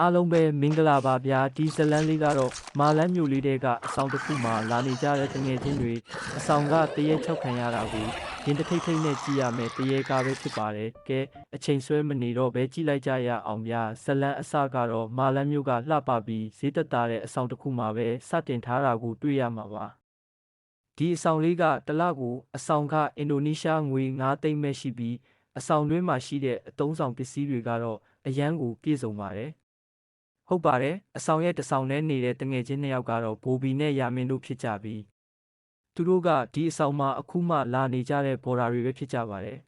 အားလုံးပဲမင်္ဂလာပါဗျာဒီဇလန်းလေးကတော့မာလန်းမြို့လေးတဲကအဆောင်တစ်ခုမှာလာနေကြတဲ့တငယ်ချင်းတွေအဆောင်ကတရေချောက်ခံရတာကိုရင်တစ်ထိတ်ထိတ်နဲ့ကြည့်ရမယ်တရေကားပဲဖြစ်ပါတယ်ကဲအချိန်ဆွဲမနေတော့ပဲကြည့်လိုက်ကြရအောင်ဗျာဇလန်းအစကတော့မာလန်းမြို့ကလှပပြီးဈေးသက်သာတဲ့အဆောင်တစ်ခုမှာပဲစတင်ထားတာကိုတွေ့ရမှာပါဒီအဆောင်လေးကတစ်လကိုအဆောင်ကအင်ဒိုနီးရှားငွေ9သိန်းပဲရှိပြီးအဆောင်တွင်းမှာရှိတဲ့အသုံးဆောင်ပစ္စည်းတွေကတော့အရန်ကိုပြည့်စုံပါတယ်ဟုတ်ပါတယ်အဆောင်ရဲ့တစ်ဆောင်ထဲနေတဲ့တငယ်ချင်းနှစ်ယောက်ကတော့ဘိုဘီနဲ့ယာမင်တို့ဖြစ်ကြပြီးသူတို့ကဒီအဆောင်မှာအခုမှလာနေကြတဲ့ဘော်ဒါတွေပဲဖြစ်ကြပါတယ်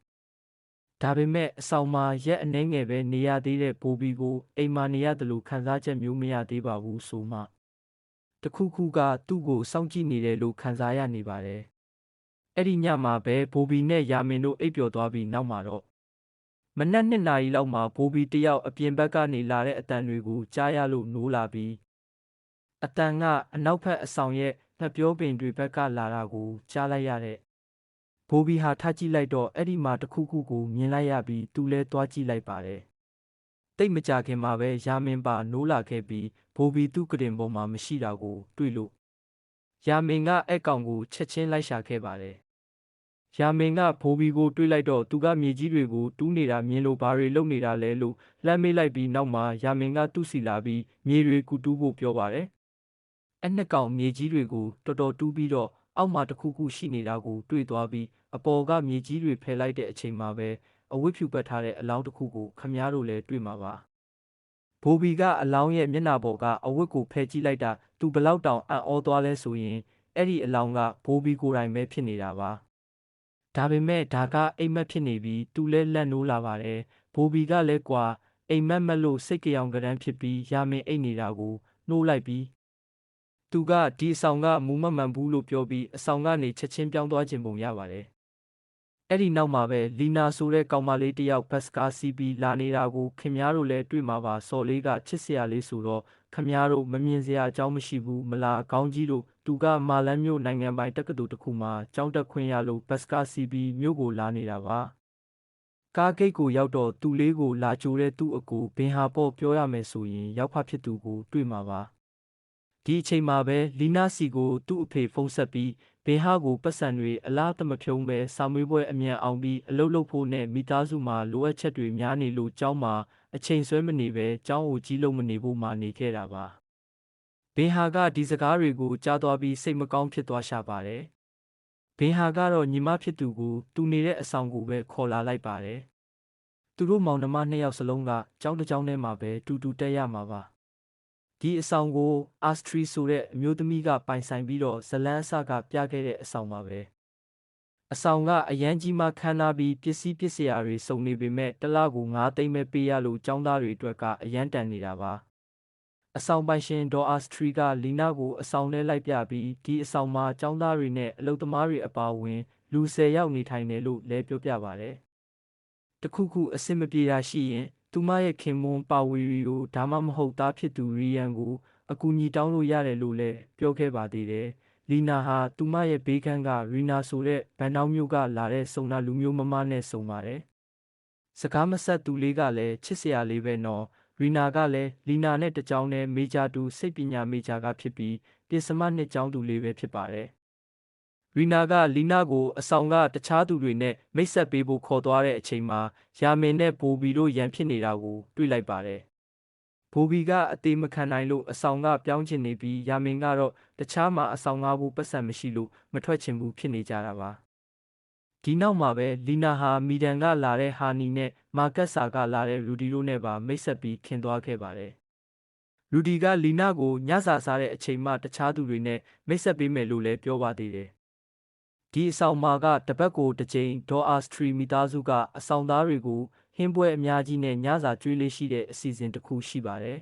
ဒါပေမဲ့အဆောင်မှာရက်အနှဲငယ်ပဲနေရသေးတဲ့ဘိုဘီကိုအိမ်မှာနေရတယ်လို့ခံစားချက်မျိုးမရသေးပါဘူးဆိုမှတခုခုကသူ့ကိုစောင့်ကြည့်နေတယ်လို့ခံစားရနေပါတယ်အဲ့ဒီညမှာပဲဘိုဘီနဲ့ယာမင်တို့အိပ်ပျော်သွားပြီးနောက်မှာတော့မနက်2 နာရီလောက်မှာဘိုဘီတယောက်အပြင်ဘက်ကနေလာတဲ့အတန်တွေကိုကြားရလို့နိုးလာပြီးအတန်ကအနောက်ဘက်အဆောင်ရဲ့နှပြောပင်တွေဘက်ကလာတာကိုကြားလိုက်ရတဲ့ဘိုဘီဟာထားကြည့်လိုက်တော့အဲ့ဒီမှာတခုခုကိုမြင်လိုက်ရပြီးသူလဲသွားကြည့်လိုက်ပါတယ်တိတ်မကြခင်မှာပဲယာမင်ပါနိုးလာခဲ့ပြီးဘိုဘီသူ့ကတင်ပေါ်မှာမရှိတာကိုတွေ့လို့ယာမင်ကအဲ့ကောင်ကိုချက်ချင်းလိုက်ရှာခဲ့ပါတယ်ယာမင်ကဘိုဘီကိုတွေးလိုက်တော့သူကမြေကြီးတွေကိုတူးနေတာမြင်လို့ဘာတွေလုပ်နေတာလဲလို့လှမ်းမေးလိုက်ပြီးနောက်မှာယာမင်ကသူ့စီလာပြီးမြေတွေကူတူးဖို့ပြောပါတယ်။အဲ့နှစ်ကောင်မြေကြီးတွေကိုတော်တော်တူးပြီးတော့အောက်မှာတစ်ခုခုရှိနေတာကိုတွေ့သွားပြီးအပေါ်ကမြေကြီးတွေဖယ်လိုက်တဲ့အချိန်မှာပဲအဝတ်ဖြူပတ်ထားတဲ့အလောင်းတစ်ခုကိုခမားတို့လည်းတွေ့မှာပါ။ဘိုဘီကအလောင်းရဲ့မျက်နှာပေါ်ကအဝတ်ကိုဖယ်ကြည့်လိုက်တာသူဘလောက်တောင်အံ့ဩသွားလဲဆိုရင်အဲ့ဒီအလောင်းကဘိုဘီကိုယ်တိုင်ပဲဖြစ်နေတာပါ။ဒါပေမဲ့ဒါကအိမ်မက်ဖြစ်နေပြီးသူလဲလက်နိုးလာပါတယ်ဘိုဘီကလည်းကွာအိမ်မက်မက်လို့စိတ်ကြောင်ကရမ်းဖြစ်ပြီးယာမင်အိတ်နေတာကိုနှိုးလိုက်ပြီးသူကဒီအဆောင်ကမူမမှန်ဘူးလို့ပြောပြီးအဆောင်ကနေချက်ချင်းပြောင်းသွားခြင်းပုံရပါတယ်အဲ့ဒီနောက်မှာပဲလီနာဆိုတဲ့ကောင်မလေးတယောက်ဘတ်စကားစီးပြီးလာနေတာကိုခင်ဗျားတို့လည်းတွေ့မှာပါစော်လေးကချစ်စရာလေးဆိုတော့ခင်ဗျားတို့မမြင်စရာအကြောင်းမရှိဘူးမလားအကောင်းကြီးတို့သူကမာလန်းမြို့နိုင်ငံပိုင်တက္ကသိုလ်တစ်ခုမှာကျောင်းတက်ခွင့်ရလို့ဘတ်စကားစီးပြီးမြို့ကိုလာနေတာပါကားဂိတ်ကိုရောက်တော့သူ့လေးကိုလာကြိုတဲ့သူ့အကူဘင်ဟာပေါ့ပြောရမယ်ဆိုရင်ရောက်ဖဖြစ်သူကိုတွေ့မှာပါဒီအချိန်မှာပဲလီနာစီကိုသူ့အဖေဖုန်းဆက်ပြီးဘင်ဟာကိုပတ်စံတွေအလားတမဖြုံးပဲစာမွေးပွဲအမြန်အောင်ပြီးအလုပ်လုပ်ဖို့နဲ့မိသားစုမှာလိုအပ်ချက်တွေများနေလို့ကျောင်းမှာအချိန်ဆွဲမနေပဲကျောင်းကိုကြီးလုံးမနေဖို့မှနေခဲ့တာပါဘင်ဟာကဒီစကားတွေကိုကြားသွားပြီးစိတ်မကောင်းဖြစ်သွားရှာပါတယ်ဘင်ဟာကတော့ညီမဖြစ်သူကိုသူနေတဲ့အဆောင်ကိုပဲခေါ်လာလိုက်ပါတယ်သူတို့မောင်နှမ2 ယောက်စလုံးကကျောင်းတစ်ကျောင်းထဲမှာပဲတူတူတက်ရမှာပါဒီအဆောင်ကိုအာစထရီဆိုတဲ့အမျိုးသမီးကပိုင်ဆိုင်ပြီးတော့ဇလန်းအစကပြခဲ့တဲ့အဆောင်ပါပဲအဆောင်ကအရန်ကြီးမှခန်းနာပြီးပစ္စည်းပစ္စယတွေစုံနေပေမဲ့တစ်လကို9 သိန်းပဲပေးရလို့ကျောင်းသားတွေအတွက်ကအရန်တန်နေတာပါအဆောင်ပိုင်ရှင်ဒေါ်အာစထရီကလီနာကိုအဆောင်ထဲလိုက်ပြပြီးဒီအဆောင်မှာကျောင်းသားတွေနဲ့အလုပ်သမားတွေအပါအဝင်လူ10 ယောက်နေထိုင်တယ်လို့လည်းပြောပြပါတယ်တခုခုအဆင်မပြေတာရှိရင်သူမရဲ့ခင်မွန်းပါဝီရီကိုဒါမှမဟုတ်သားဖြစ်သူရီယန်ကိုအကူအညီတောင်းလို့ရတယ်လို့လည်းပြောခဲ့ပါသေးတယ်လီနာဟာသူမရဲ့ဘေးကန်းကရီနာဆိုတဲ့ဘန်နောင်းမျိုးကလာတဲ့စုံနာလူမျိုးမမနဲ့စုံပါတယ်စကားမဆက်သူလေးကလည်းချစ်စရာလေးပဲနော်ရီနာကလည်းလီနာနဲ့တကြောင်နဲ့မေဂျာတူစိတ်ပညာမေဂျာကဖြစ်ပြီးပြင်စမနှစ်ကျောင်းသူလေးပဲဖြစ်ပါတယ်ရီနာကလီနာကိုအဆောင်ကတခြားသူတွေနဲ့မိတ်ဆက်ပေးဖို့ခေါ်သွားတဲ့အချိန်မှာယာမင်နဲ့ဘိုဘီတို့ရန်ဖြစ်နေတာကိုတွေ့လိုက်ပါတယ်ဘိုဘီကအသေးမခံနိုင်လို့အဆောင်ကပြောင်းချင်နေပြီးယာမင်ကတော့တခြားမှာအဆောင်ငှားဖို့ပတ်စံမရှိလို့မထွက်ချင်ဘူးဖြစ်နေကြတာပါဒီနောက်မှာပဲလီနာဟာမီဒန်ကလာတဲ့ဟာနီနဲ့မာကတ်ဆာကလာတဲ့ရူဒီတို့နဲ့ပါမိတ်ဆက်ပြီးခင်သွားခဲ့ပါတယ်ရူဒီကလီနာကိုညစာစားတဲ့အချိန်မှတခြားသူတွေနဲ့မိတ်ဆက်ပေးမယ်လို့လည်းပြောပါသေးတယ်ဒီအဆောင်မှာကတပတ်ကိုတစ်ကြိမ်ဒေါ်အာစထရီမိသားစုကအဆောင်သားတွေကိုဟင်းပွဲအများကြီးနဲ့ညစာကျွေးလေးရှိတဲ့အစီအစဉ်တစ်ခုရှိပါတယ်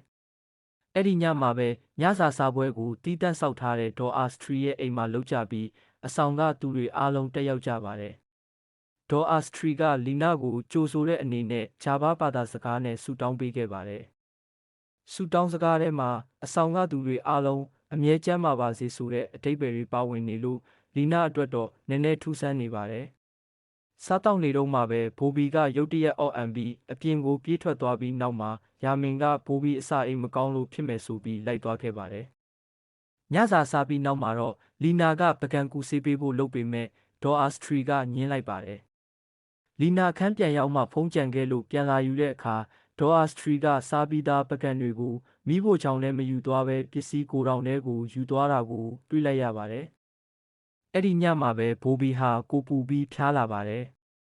အဲ့ဒီညမှာပဲညစာစားပွဲကိုတီးတန့်ဆောက်ထားတဲ့ဒေါ်အာစထရီရဲ့အိမ်မှာလုပ်ကြပြီးအဆောင်ကသူတွေအားလုံးတက်ရောက်ကြပါတယ်ဒေါ်အာစထရီကလီနာကိုကြိုဆိုတဲ့အနေနဲ့ဂျာဘာဘာသာစကားနဲ့ဆူတောင်းပေးခဲ့ပါတယ်ဆူတောင်းစကားထဲမှာအဆောင်ကသူတွေအားလုံးအမြဲကျန်းမာပါစေဆိုတဲ့အဓိပ္ပာယ်တွေပါဝင်နေလို့လီနာအတွက်တော့နည်းနည်းထူးဆန်းနေပါတယ် စားတောက်နေတော့မှပဲဘိုဘီကရုတ်တရက်အော့အန်ပြီးအပြင်ကိုပြေးထွက်သွားပြီးနောက်မှာယာမင်ကဘိုဘီအစာအိမ်မကောင်းလို့ဖြစ်မယ်ဆိုပြီးလိုက်သွားခဲ့ပါတယ်။ညစာစားပြီးနောက်မှာတော့လီနာကပကံကူဆေးပေးဖို့လုပ်ပေမဲ့ဒေါ်အာစထရီကညှင်းလိုက်ပါတယ်။လီနာခန်းပြန်ရောက်မှဖုံးကြံခဲ့လို့ပြန်လာယူတဲ့အခါဒေါ်အာစထရီကစားပြီးသားပကံတွေကိုမိဖို့ချောင်းနဲ့မယူသွားပဲပစ္စည်းကိုယ်တော်ထဲကိုယူသွားတာကိုတွေ့လိုက်ရပါတယ်။အဲ့ဒီညမှာပဲဘိုဘီဟာကိုပူပြီးဖျားလာပါတယ်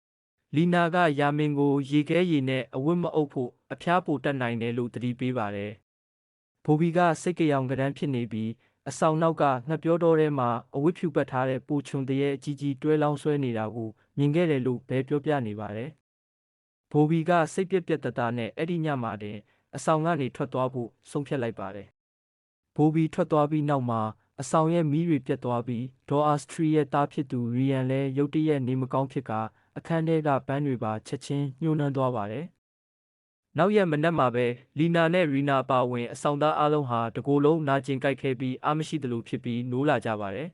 ။လီနာကယာမင်ကိုရေခဲရေနဲ့အဝတ်မအုပ်ဖို့အဖျားပိုတက်နိုင်တယ်လို့သတိပေးပါတယ်။ဘိုဘီကစိတ်ကြောင်ကတန်းဖြစ်နေပြီးအဆောင်နောက်ကငှက်ပြောတော်ထဲမှာအဝတ်ဖြူပတ်ထားတဲ့ပိုချွန်တရဲ့အကြီးကြီးတွဲလောင်းဆွဲနေတာကိုမြင်ခဲ့တယ်လို့ဘဲပြောပြနေပါတယ်။ဘိုဘီကစိတ်ပြက်တသားနဲ့အဲ့ဒီညမှာတင်အဆောင်ကနေထွက်သွားဖို့ဆုံးဖြတ်လိုက်ပါတယ်။ဘိုဘီထွက်သွားပြီးနောက်မှာအဆောင်ရဲ့မီးတွေပြတ်သွားပြီးဒေါ်အာစထရီရဲ့သားဖြစ်သူရီယန်လည်းရုတ်တရက်နေမကောင်းဖြစ်ကအခန်းထဲကပန်းတွေပါချက်ချင်းညှိုးနှမ်းသွားပါတယ်။နောက်ရက်မနက်မှာပဲလီနာနဲ့ရီနာပါဝင်အဆောင်သားအလုံးဟာတကိုယ်လုံးနာကျင်ကြိုက်ခဲပြီးအားမရှိသလိုဖြစ်ပြီးနိုးလာကြပါတယ်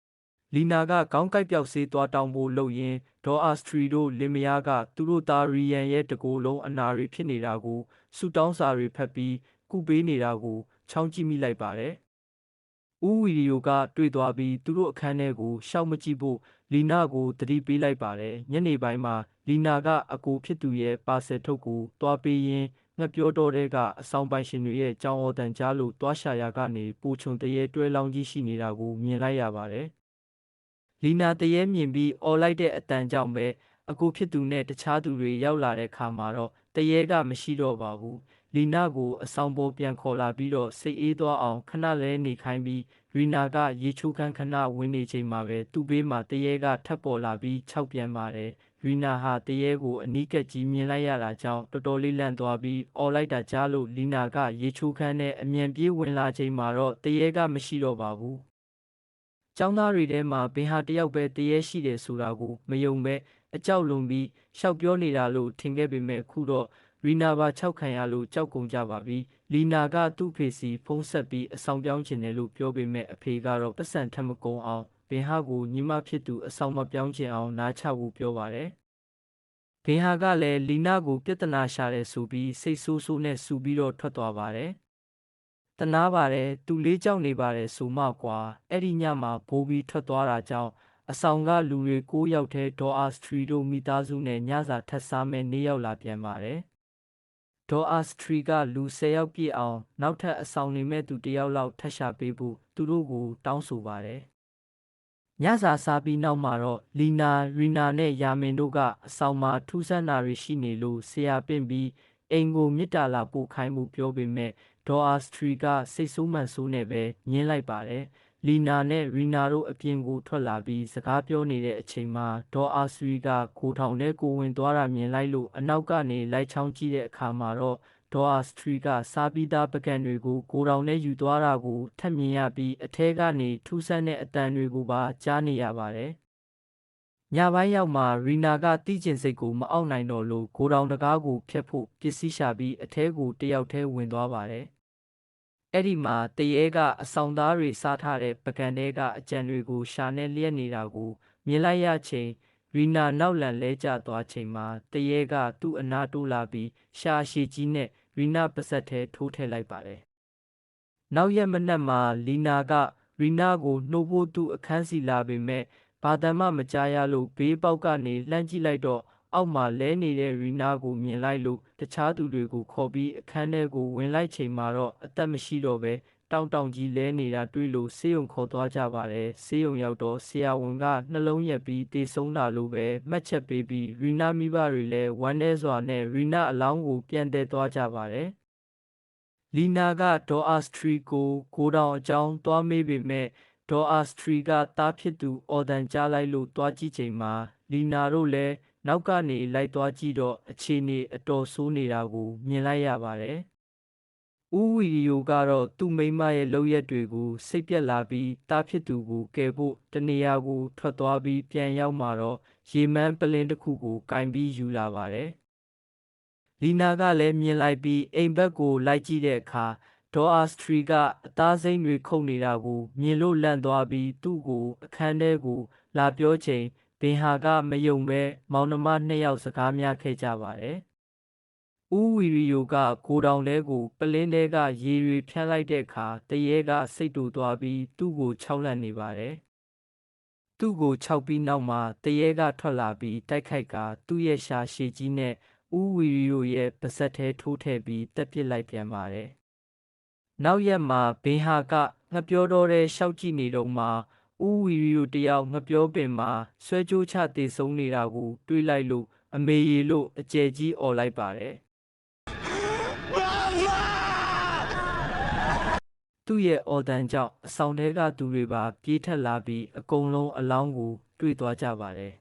။လီနာကခေါင်းကိုက်ပြောက်ဆေးသွားတောင်းဖို့လုပ်ရင်းဒေါ်အာစထရီတို့လင်မယားကသူတို့သားရီယန်ရဲ့တကိုယ်လုံးအနာတွေဖြစ်နေတာကိုဆူတောင်းစာတွေဖတ်ပြီးကုပေးနေတာကိုချောင်းကြည့်မိလိုက်ပါတယ်။ဦးဝီဒီယိုကတွေ့သွားပြီးသူတို့အခန်းထဲကိုရှောက်မကြည့်ဖို့လီနာကိုသတိပေးလိုက်ပါတယ်။ညနေပိုင်းမှာလီနာကအကိုဖြစ်သူရဲ့ပါဆယ်ထုတ်ကိုတွားပေးရင်းငှက်ပြောတော်တဲ့ကအဆောင်ပိုင်ရှင်တွေရဲ့ကြောင်အော်တန်ကြားလို့တွားရှာရာကနေပိုချွန်တရဲတွဲလောင်းကြီးရှိနေတာကိုမြင်လိုက်ရပါတယ်။လီနာတရဲမြင်ပြီးအော်လိုက်တဲ့အတန်ကြောင့်ပဲအကိုဖြစ်သူနဲ့တခြားသူတွေရောက်လာတဲ့ခါမှာတော့တရဲကမရှိတော့ပါဘူး။လီနာကိုအဆောင်ပေါ်ပြန်ခေါ်လာပြီးတော့စိတ်အေးသွားအောင်ခဏလဲနေခိုင်းပြီးရီနာကရေချိုးခန်းခဏဝင်နေချိန်မှာပဲသူ့ဘေးမှာတရဲကထပ်ပေါ်လာပြီးခြောက်ပြန်ပါတယ်။ရီနာဟာတရဲကိုအနီးကပ်ကြီးမြင်လိုက်ရတာကြောင့်တော်တော်လေးလန့်သွားပြီးအော်လိုက်တာကြားလို့လီနာကရေချိုးခန်းနဲ့အမြန်ပြေးဝင်လာချိန်မှာတော့တရဲကမရှိတော့ပါဘူး။ကျောင်းသားတွေထဲမှာဘင်ဟာတယောက်ပဲတရဲရှိတယ်ဆိုတာကိုမယုံပဲအကြောက်လွန်ပြီးရှောက်ပြောနေတာလို့ထင်ခဲ့ပေမဲ့ခုတော့ရီနာပါ၆ခံရလို့ကြောက်ကုန်ကြပါပြီ။လီနာကသူ့ဖေစီဖုံးဆက်ပြီးအဆောင်ပြောင်းချင်တယ်လို့ပြောပေမဲ့အဖေကတော့ပတ်စံထက်မကုန်အောင်ဘင်ဟာကိုညီမဖြစ်သူအဆောင်မပြောင်းချင်အောင်နားချဖို့ပြောပါတယ်။ဘင်ဟာကလည်းလီနာကိုပြဿနာရှာတယ်ဆိုပြီးစိတ်ဆိုးဆိုးနဲ့စူပြီးတော့ထွက်သွားပါတယ်။တနာပါတယ်သူလေးကြောက်နေပါတယ်ဆိုမှကွာအဲ့ဒီညမှာဘိုးပြီးထွက်သွားတာကြောင့်အဆောင်ကလူတွေ9ယောက်ထဲဒေါ်အာစထရီတို့မိသားစုနဲ့ညစာထပ်စားမဲ့နေ့ရောက်လာပြန်ပါတယ်။ဒေါ်အာစထရီကလူ10ယောက်ပြည့်အောင်နောက်ထပ်အဆောင်နေမဲ့သူ1ယောက်လောက်ထပ်ရှာပေးဖို့သူတို့ကိုတောင်းဆိုပါတယ်။ညစာစားပြီးနောက်မှာတော့လီနာရီနာနဲ့ယာမင်တို့ကအဆောင်မှာထူးဆန်းတာတွေရှိနေလို့ဆရာပင့်ပြီးအိမ်ကိုမြစ်တာလာပို့ခိုင်းမှုပြောပေမဲ့ဒေါ်အာစထရီကစိတ်ဆိုးမှန်ဆိုးနဲ့ပဲညင်းလိုက်ပါတယ်။လီနာနဲ့ရီနာတို့အပြင်ကိုထွက်လာပြီးစကားပြောနေတဲ့အချိန်မှာဒေါ်အာစထရီကကိုထောင်ထဲကိုဝင်သွားတာမြင်လိုက်လို့အနောက်ကနေလိုက်ချောင်းကြည့်တဲ့အခါမှာတော့ဒေါ်အာစထရီကစားပြီးသားပကံတွေကိုကိုထောင်ထဲယူသွားတာကိုထပ်မြင်ရပြီးအထဲကနေထူးဆန်းတဲ့အတန်တွေကိုပါကြားနေရပါတယ်။ညပိုင်းရောက်မှရီနာကတီးကျင်စိတ်ကိုမအောက်နိုင်တော့လို့ကိုတောင်တကားကိုဖျက်ဖို့ပစ္စည်းရှာပြီးအထဲကိုတယောက်တည်းဝင်သွားပါတယ်။အဲ့ဒီမှာတရဲကအဆောင်သားတွေစားထားတဲ့ပကံထဲကအကြံတွေကိုရှာနဲ့လျက်နေတာကိုမြင်လိုက်ရချိန်ရီနာနောက်လန်လဲကျသွားချိန်မှာတရဲကသူ့အနားတိုးလာပြီးရှာရှည်ကြီးနဲ့ရီနာပါဇက်ထဲထိုးထည့်လိုက်ပါတယ်။နောက်ရက်မနက်မှာလီနာကရီနာကိုနှိုးဖို့သူ့အခန်းစီလာပေမဲ့ဘာတမ်းမှမကြားရလို့ဘေးပေါက်ကနေလှမ်းကြည့်လိုက်တော့အောက်မှာလဲနေတဲ့ရီနာကိုမြင်လိုက်လို့တခြားသူတွေကိုခေါ်ပြီးအခန်းထဲကိုဝင်လိုက်ချိန်မှာတော့အသက်မရှိတော့ပဲတောင်ကြီးလဲနေတာတွေ့လို့ဆေးရုံခေါ်သွားကြပါတယ်ဆေးရုံရောက်တော့ဆရာဝန်ကနှလုံးရက်ပြီးတေဆုံးတာလို့ပဲမှတ်ချက်ပေးပြီးရီနာမိဘတွေလည်းဝမ်းနည်းစွာနဲ့ရီနာအလောင်းကိုပြန်တည်သွားကြပါတယ်လီနာကဒေါ်အာစထရီကိုတောင်အကြောင်းသွားမေးပေမဲ့ဒေါ်အာစထရီကသားဖြစ်သူအော်ဒန်ကြားလိုက်လို့သွားကြည့်ချိန်မှာလီနာတို့လည်းနောက်ကနေလိုက်သွားကြည့်တော့အခြေအနေအတော်ဆိုးနေတာကိုမြင်လိုက်ရပါတယ်။ဦးဝီဒီယိုကတော့သူ့မိန်းမရဲ့လုပ်ရက်တွေကိုစိတ်ပြက်လာပြီးသားဖြစ်သူကိုကယ်ဖို့တနေရာကိုထွက်သွားပြီးပြန်ရောက်မှာတော့ရေမန်းပလင်းတစ်ခုကိုကင်ပြီးယူလာပါတယ်။လီနာကလည်းမြင်လိုက်ပြီးအိမ်ဘက်ကိုလိုက်ကြည့်တဲ့အခါဒေါ်အာစထရီကအသားစိမ်းတွေခုတ်နေတာကိုမြင်လို့လန့်သွားပြီးသူ့ကိုအခန်းထဲကိုလာပြောချိန် ဘင်ဟာကမယုံပဲမောင်နှမ2 ယောက်စကားများခဲ့ကြပါတယ်။ဦးဝီရီယိုကကိုတောင်လဲကိုပလင်းတဲကရေတွေဖြန်းလိုက်တဲ့အခါတရေကစိတ်တူသွားပြီးသူ့ကိုခြောက်လန့်နေပါတယ်။သူ့ကိုခြောက်ပြီးနောက်မှာတရေကထွက်လာပြီးတိုက်ခိုက်ကသူ့ရဲ့ရှာရှည်ကြီးနဲ့ဦးဝီရီယိုရဲ့ပါးစပ်ထဲထိုးထည့်ပြီးတက်ပစ်လိုက်ပြန်ပါတယ်။နောက်ရက်မှာဘင်ဟာကငှက်ပြောတော့တဲ့ရှောက်ကြည့်နေတော့မှဦးဝီရီယိုတယောက်ငှက်ပြောပင်မှာဆွဲကြိုးချတေဆုံးနေတာကိုတွေးလိုက်လို့အမေရီလို့အကျယ်ကြီးអော်လိုက်ပါတယ်။သူ့ရဲ့အော်တန်ကြောင့်အဆောင်ထဲကသူတွေပါပြေးထက်လာပြီးအကုန်လုံးအလောင်းကိုတွေ့သွားကြပါတယ်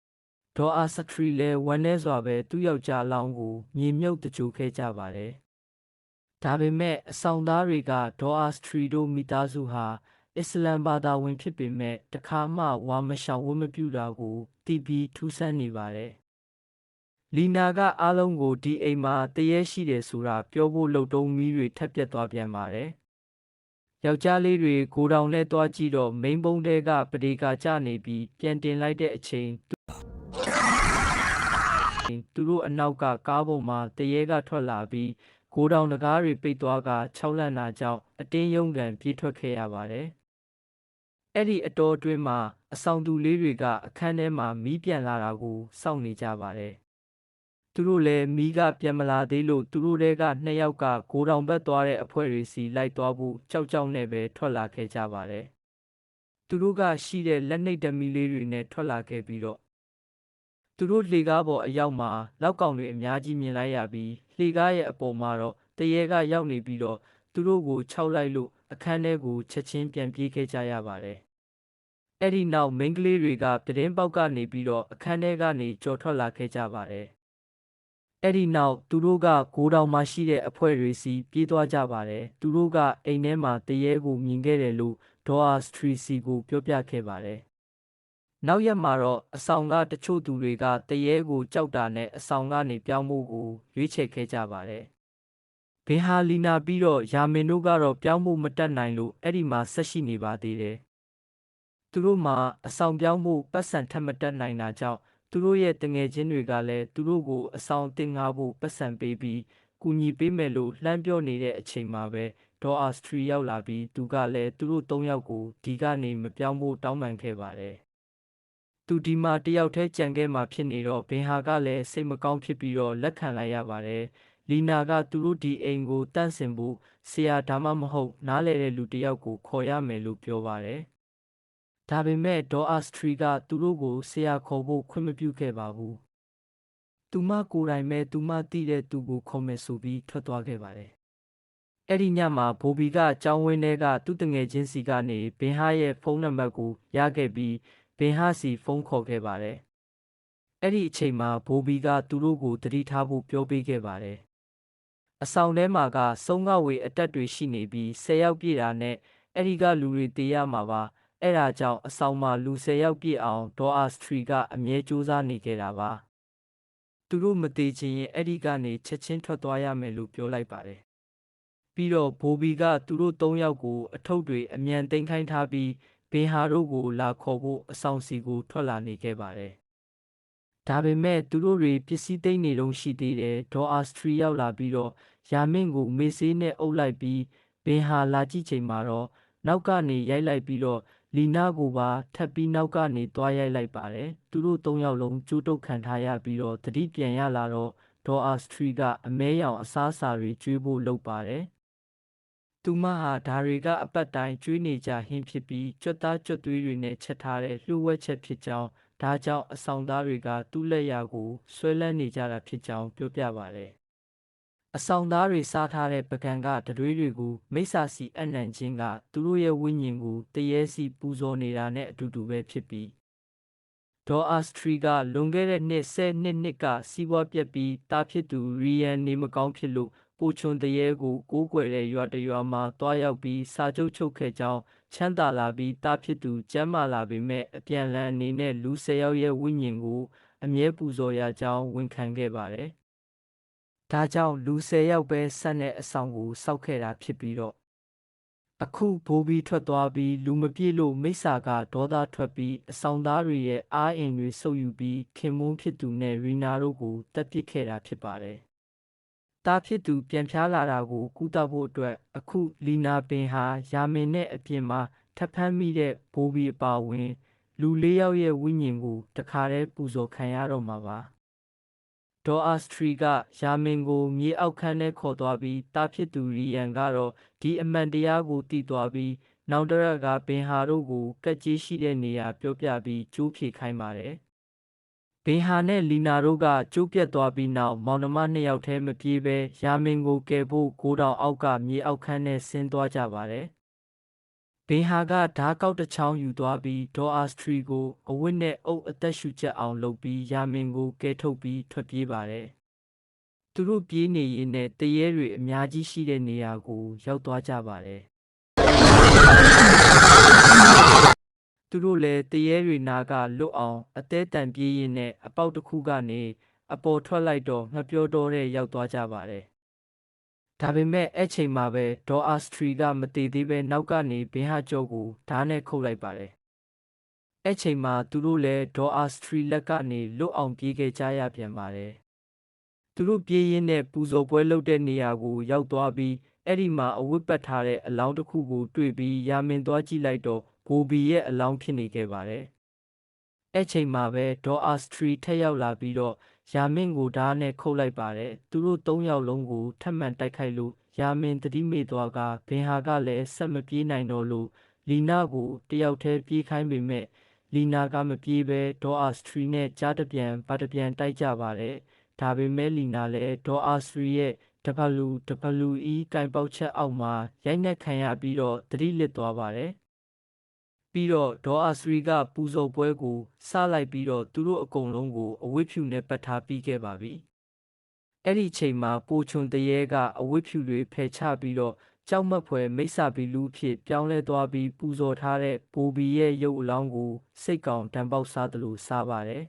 ။ဒေါ်အာစထရီလည်းဝမ်းနည်းစွာပဲသူ့ယောက်ျားအလောင်းကိုမြေမြုပ်တကြိုခဲ့ကြပါတယ်။ဒါပေမဲ့အဆောင်သားတွေကဒေါ်အာစထရီတို့မိသားစုဟာအစ္စလမ်ဘာသာဝင်ဖြစ်ပေမဲ့တခါမှဝါမရှောင်ဝတ်မပြုတာကိုသိပြီးထူးဆန်းနေပါတယ်။လီနာကအားလုံးကိုဒီအိမ်မှာတရေရှိတယ်ဆိုတာပြောဖို့လှုပ်တုံးမီးတွေထပ်ပြတ်သွားပြန်ပါတယ်။ယောက်ျားလေးတွေကိုတောင်လဲသွားကြည့်တော့မိန်းပုံးတဲကပဒေကာကျနေပြီးပြန်တင်လိုက်တဲ့အချိန်သူတို့အနောက်ကကားပေါ်မှာတရေကထွက်လာပြီးကိုတောင်တကားတွေပိတ်သွားကခြောက်လန့်တာကြောင့်အတင်းယုံကန်ပြေးထွက်ခဲ့ရပါတယ်။အဲ့ဒီအတော်အတွင်းမှာအဆောင်သူလေးတွေကအခန်းထဲမှာမီးပြန်လာတာကိုစောင့်နေကြပါတယ်။သူတို့လည်းမီးကပြန်မလာသေးလို့သူတို့တဲက2 ယောက်ကကိုတောင်ဘက်သွားတဲ့အဖွဲ့တွေစီလိုက်သွားဖို့ကြောက်နဲ့ပဲထွက်လာခဲ့ကြပါတယ်။သူတို့ကရှိတဲ့လက်နှိပ်ဓမီလေးတွေနဲ့ထွက်လာခဲ့ပြီးတော့သူတို့လှေကားပေါ်အရောက်မှာလောက်ကောင်တွေအများကြီးမြင်လိုက်ရပြီးလှေကားရဲ့အပေါ်မှာတော့တရေကရောက်နေပြီးတော့သူတို့ကိုခြောက်လိုက်လို့အခန်းထဲကိုချက်ချင်းပြန်ပြေးခဲ့ကြရပါတယ်။အဲ့ဒီနောက်မိန်းကလေးတွေကပြတင်းပေါက်ကနေပြီးတော့အခန်းထဲကနေကြော်ထွက်လာခဲ့ကြပါတယ်။အဲ့ဒီနောက်သူတို့ကကိုတောင်မှရှိတဲ့အဖွဲ့တွေစီပြေးသွားကြပါတယ်။သူတို့ကအိမ်ထဲမှာတရေကိုမြင်ခဲ့တယ်လို့ဒေါ်အာစထရီစီကိုပြောပြခဲ့ပါတယ်။နောက်ရက်မှာတော့အဆောင်ကတချို့သူတွေကတရေကိုကြောက်တာနဲ့အဆောင်ကနေပြောင်းဖို့ကိုရွေးချယ်ခဲ့ကြပါတယ်။ဘင်ဟာလီနာပြီးတော့ယာမင်တို့ကတော့ပြောင်းဖို့မတတ်နိုင်လို့အဲ့ဒီမှာဆက်ရှိနေပါသေးတယ်။သူတို့မှာအဆောင်ပြောင်းဖို့ပတ်စံထပ်မတက်နိုင်တာကြောင့်သူတို့ရဲ့တငယ်ချင်းတွေကလည်းသူတို့ကိုအဆောင်တင်ငါဖို့ပတ်စံပေးပြီးကူညီပေးမယ်လို့လှမ်းပြောနေတဲ့အချိန်မှာပဲဒေါ်အာစထရီရောက်လာပြီးသူကလည်းသူတို့3 ယောက်ကိုဒီကနေမပြောင်းဖို့တောင်းပန်ခဲ့ပါတယ်။သူဒီမှာတယောက်တည်းကြံခဲ့မှဖြစ်နေတော့ဘင်ဟာကလည်းစိတ်မကောင်းဖြစ်ပြီးတော့လက်ခံလိုက်ရပါတယ်။လီနာကသူတို့ဒီအိမ်ကိုတန့်စင်ဖို့ဆရာဒါမှမဟုတ်နားလဲတဲ့လူတစ်ယောက်ကိုခေါ်ရမယ်လို့ပြောပါတယ်။ဒါပေမဲ့ဒေါ်အာစထရီကသူတို့ကိုဆရာခေါ်ဖို့ခွင့်မပြုခဲ့ပါဘူး။သူမကိုယ်တိုင်ပဲသူမသိတဲ့သူကိုခေါ်မယ်ဆိုပြီးထွက်သွားခဲ့ပါတယ်။အဲ့ဒီညမှာဘိုဘီကကျောင်းဝင်းထဲကသူ့တငယ်ချင်းစီကနေဘင်ဟာရဲ့ဖုန်းနံပါတ်ကိုရခဲ့ပြီးဘင်ဟာစီဖုန်းခေါ်ခဲ့ပါတယ်။အဲ့ဒီအချိန်မှာဘိုဘီကသူတို့ကိုတတိထားဖို့ပြောပေးခဲ့ပါတယ်။အဆောင်ထဲမှာကစုံကဝေအတက်တွေရှိနေပြီး10 ယောက်ပြည့်တာနဲ့အဲ့ဒီကလူတွေတေးရမှာပါ။အဲ့ဒါကြောင့်အဆောင်မှာလူ10 ယောက်ပြည့်အောင်ဒေါ်အာစထရီကအမြဲစူးစမ်းနေခဲ့တာပါ။သူတို့မသေးချင်ရင်အဲ့ဒီကနေချက်ချင်းထွက်သွားရမယ်လို့ပြောလိုက်ပါတယ်။ပြီးတော့ဘိုဘီကသူတို့3 ယောက်ကိုအထုပ်တွေအမြန်သိမ်းခိုင်းထားပြီးဘင်ဟာတို့ကိုလာခေါ်ဖို့အဆောင်စီကိုထွက်လာနေခဲ့ပါတယ်။ဒါပေမဲ့သူတို့တွေပစ္စည်းသိမ်းနေလုံးရှိသေးတယ်ဒေါ်အာစထရီရောက်လာပြီးတော့ယာမင့်ကိုမေဆေးနဲ့အုပ်လိုက်ပြီးဘင်ဟာလာကြည့်ချိန်မှာတော့နောက်ကနေရိုက်လိုက်ပြီးတော့လီနာကိုပါထပ်ပြီးနောက်ကနေသွားရိုက်လိုက်ပါတယ်။သူတို့3 ယောက်လုံးကျိုးတုတ်ခံထားရပြီးတော့တတိပြန်ရလာတော့ဒေါ်အာစထရီကအမဲရောင်အစားအစာတွေကျွေးဖို့လုပ်ပါတယ်။သူမဟာဒါတွေကအပတ်တိုင်းကျွေးနေကြဟင်းဖြစ်ပြီးကြွက်သားကြွက်သွေးတွေနဲ့ချက်ထားတဲ့လှုပ်ဝက်ချက်ဖြစ်ကြောင်းဒါကြောင့်အဆောင်သားတွေကသူ့လက်ရာကိုဆွဲလန်းနေကြတာဖြစ်ကြောင်းပြောပြပါတယ်။အဆောင်သားတွေစားထားတဲ့ပကံကတတွေးတွေကိုမိစ္ဆာစီအနံ့ချင်းကသူတို့ရဲ့ဝိညာဉ်ကိုတရေစီပူဇော်နေတာနဲ့အတူတူပဲဖြစ်ပြီးဒေါ်အာစထရီကလွန်ခဲ့တဲ့နှစ်ကစီးပွားပြက်ပြီးတားဖြစ်သူရီယန်နေမကောင်းဖြစ်လို့ပိုချွန်တရေကိုကိုးကွယ်တဲ့ရွာတရွာမှာတွားရောက်ပြီးစာချုပ်ချုပ်ခဲ့ကြောင်းချမ်းသာလာပြီးတားဖြစ်သူကျမ်းမာလာပေမဲ့အပြန်လန်အနေနဲ့လူ10 ယောက်ရဲ့ဝိညာဉ်ကိုအမြဲပူဇော်ရကြောင်းဝန်ခံခဲ့ပါတယ်။ဒါကြောင့်လူ10 ယောက်ပဲဆက်တဲ့အဆောင်ကိုစောက်ခဲ့တာဖြစ်ပြီးတော့ အခုဘိုးဘီထွက်သွားပြီးလူမပြေလို့မိစ္ဆာကဒေါသထွက်ပြီးအဆောင်သားတွေရဲ့အားအင်တွေဆုပ်ယူပြီးခင်မွန်းဖြစ်သူနဲ့ရီနာတို့ကိုတပ်ပစ်ခဲ့တာဖြစ်ပါတယ်။တားဖြစ်သူပြန်ဖြားလာတာကိုကုသဖို့အတွက်အခုလီနာပင်ဟာယာမင်နဲ့အပြင်မှာထပ်ဖမ်းမိတဲ့ဘိုးဘီအပါအဝင်လူ၄ယောက်ရဲ့ဝိညာဉ်ကိုတခါတည်းပူဇော်ခံရတော့မှာပါ။ဒေါ်အာစထရီကယာမင်ကိုမြေအောက်ခန်းထဲခေါ်သွားပြီးတားဖြစ်သူရီယန်ကတော့ဒီအမှန်တရားကိုသိသွားပြီးနောက်တရက်ကဘင်ဟာတို့ကိုကက်ကြီးရှိတဲ့နေရာပြောပြပြီးကျိုးဖြေခိုင်းပါတယ်။ဘင်ဟာနဲ့လီနာတို့ကကျိုးပြတ်သွားပြီးနောက်မောင်နှမနှစ်ယောက်ထဲမပြေးပဲယာမင်ကိုကယ်ဖို့ကိုတောင်အောက်ကမြေအောက်ခန်းထဲဆင်းသွားကြပါတယ်။ဘင်ဟာကဓားကောက်တစ်ချောင်းယူသွားပြီးဒေါ်အာစထရီကိုအဝတ်နဲ့အုပ်အသက်ရှူချက်အောင်လုပ်ပြီးယာမင်ကိုကယ်ထုတ်ပြီးထွက်ပြေးပါတယ်။သူတို့ပြေးနေရင်နဲ့တရေတွေအများကြီးရှိတဲ့နေရာကိုရောက်သွားကြပါတယ်။သူတို့လည်းတရေတွေနာကလွတ်အောင်အသေးတန်ပြေးရင်နဲ့အပေါက်တစ်ခုကနေအပေါ်ထွက်လိုက်တော့ငှပြောတော့တဲ့ရောက်သွားကြပါတယ်။ဒါပေမဲ့အဲ့ချိန်မှာပဲဒေါ်အာစထရီကမတည်သေးပဲနောက်ကနေဘင်ဟာကျော်ကိုဓားနဲ့ခုတ်လိုက်ပါတယ်။အဲ့ချိန်မှာသူတို့လည်းဒေါ်အာစထရီလက်ကနေလွတ်အောင်ပြေးခဲ့ကြရပြန်ပါတယ်။သူတို့ပြေးရင်းနဲ့ပူဇော်ပွဲလုပ်တဲ့နေရာကိုရောက်သွားပြီးအဲ့ဒီမှာအဝတ်ပတ်ထားတဲ့အလောင်းတစ်ခုကိုတွေ့ပြီးယာမင်သွားကြည့်လိုက်တော့ဘိုဘီရဲ့အလောင်းဖြစ်နေခဲ့ပါတယ်။အဲ့ချိန်မှာပဲဒေါ်အာစထရီထက်ရောက်လာပြီးတော့ယာမင်ကိုဓားနဲ့ခုတ်လိုက်ပါတယ်။သူတို့၃ယောက်လုံးကိုထပ်မံတိုက်ခိုက်လို့ယာမင်တတိမေသွားကဘင်ဟာကလည်းဆက်မပြေးနိုင်တော့လို့လီနာကိုတယောက်တည်းပြေးခိုင်းပေမဲ့လီနာကမပြေးပဲဒေါ်အာစထရီနဲ့ကြားတပြန်ဗတပြန်တိုက်ကြပါတယ်။ဒါပေမဲ့လီနာလည်းဒေါ်အာစထရီရဲ့WWE ကင်ပေါက်ချက်အောက်မှာရိုက်နှက်ခံရပြီးတော့သတိလစ်သွားပါတယ်။ပြီးတော့ဒေါ်အာစရီကပူဇော်ပွဲကိုစလိုက်ပြီးတော့သူတို့အကုန်လုံးကိုအဝတ်ဖြူနဲ့ပတ်ထားပြီးခဲ့ပါပြီ။အဲ့ဒီချိန်မှာပိုချွန်တရေကအဝတ်ဖြူတွေဖယ်ချပြီးတော့ကြောက်မက်ဖွယ်မိစ္ဆာဘီလူးဖြစ်ပြောင်းလဲသွားပြီးပူဇော်ထားတဲ့ဘိုဘီရဲ့ရုပ်အလောင်းကိုစိတ်ကောင်တံပေါက်စားသလိုစားပါတယ်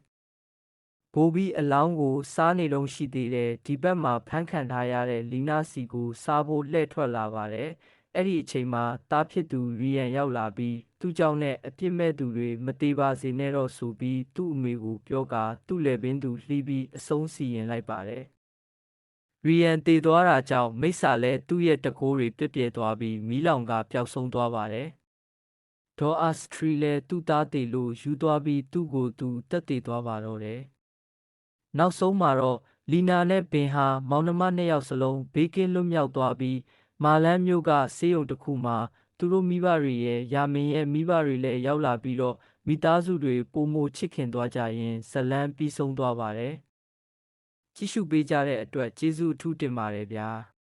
။ဘိုဘီအလောင်းကိုစားနေလုံးရှိသေးတယ်ဒီဘက်မှာဖမ်းခံထားရတဲ့လီနာစီကိုစားဖို့လှည့်ထွက်လာပါတယ်။အဲ့ဒီအချိန်မှာတားဖြစ်သူရီယန်ရောက်လာပြီးသူ့ကြောင့်နဲ့အပြစ်မဲ့သူတွေမသေးပါစေနဲ့တော့ဆိုပြီးသူ့အမေကိုပြောကာသူ့လက်ပင်သူလှီးပြီးအဆုံးစီရင်လိုက်ပါတယ်။ရီယန်တည်သွားတာကြောင့်မိစ္ဆာလည်းသူ့ရဲ့တကိုးတွေပြည့်ပြည့်သွားပြီးမီးလောင်ကပျောက်ဆုံးသွားပါတယ်။ဒေါ်အာစထရီလည်းသူ့သားတည်လို့ယူသွားပြီးသူ့ကိုသူတက်တည်သွားပါတော့တယ်။နောက်ဆုံးမှာတော့လီနာနဲ့ဘင်ဟာမောင်နှမနှစ်ယောက်စလုံးဘေးကင်းလွတ်မြောက်သွားပြီးမာလန်းမြို့ကဆေးရုံတစ်ခုမှာသူတို့မိဘတွေရဲ့ယာမင်ရဲ့မိဘတွေလည်းရောက်လာပြီးတော့မိသားစုတွေပိုမိုချစ်ခင်သွားကြရင်ဇလန်းပြီးဆုံးသွားပါတယ်။ကြည့်ရှုပေးကြတဲ့အတွက်ကျေးဇူးအထူးတင်ပါတယ်ဗျာ။